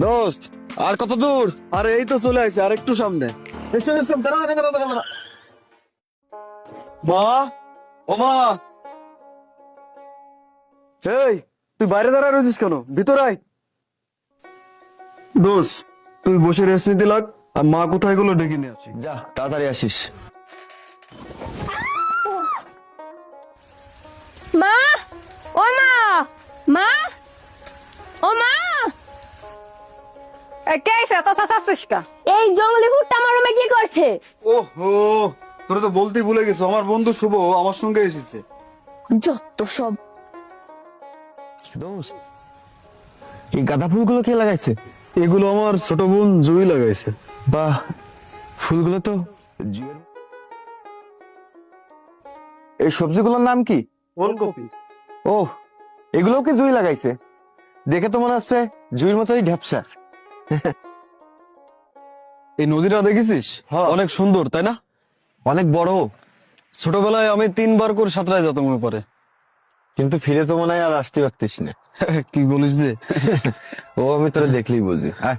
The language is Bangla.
দোস্ত আর কত দূর? আরে এই তো চলে আসছে, আর একটু সামনে। এসে এসে দাঁড়া দাঁড়া দাঁড়া দাঁড়া। মা, ও মা, এই তুই বাইরে দাঁড়া রয়েছিস কেন? ভিতর আয়। দোস্ত তুই বসে রেস্ট নিতে লাগ, আর মা কোথায় গুলো ডেকে নিয়ে আসি। যা তাড়াতাড়ি আসিস। মা, ও মা, মা, ও মা, কে এসে কথা চাচ্ছিস কা? এই জঙ্গলি ভুট্টা আমার রুমে কি করছে? ওহো, তোরা তো বলতেই ভুলে গেছো, আমার বন্ধু শুভ আমার সঙ্গে এসেছে। যত সব। দোস্ত এই গাঁদা ফুলগুলো কে লাগাইছে? এগুলো আমার ছোট বোন জুই লাগাইছে। বাহ, ফুলগুলো তো জুঁইয়ের। এই সবজিগুলোর নাম কি? ফুলকপি। ও, এগুলোও কি জুঁই লাগাইছে? দেখে তো মনে হচ্ছে জুঁইয়ের মতোই ঢ্যাপসা। এই নদীটা দেখেছিস? হ্যাঁ। অনেক সুন্দর তাই না? অনেক বড়, ছোটবেলায় আমি 3 বার করে সাঁতরায় যেতাম ওই পারে। কিন্তু ফিরে তো মনে হয় আর আসতে পারতিস না। কি বলিস যে? ও আমি তোরা দেখলেই বুঝি। আয়।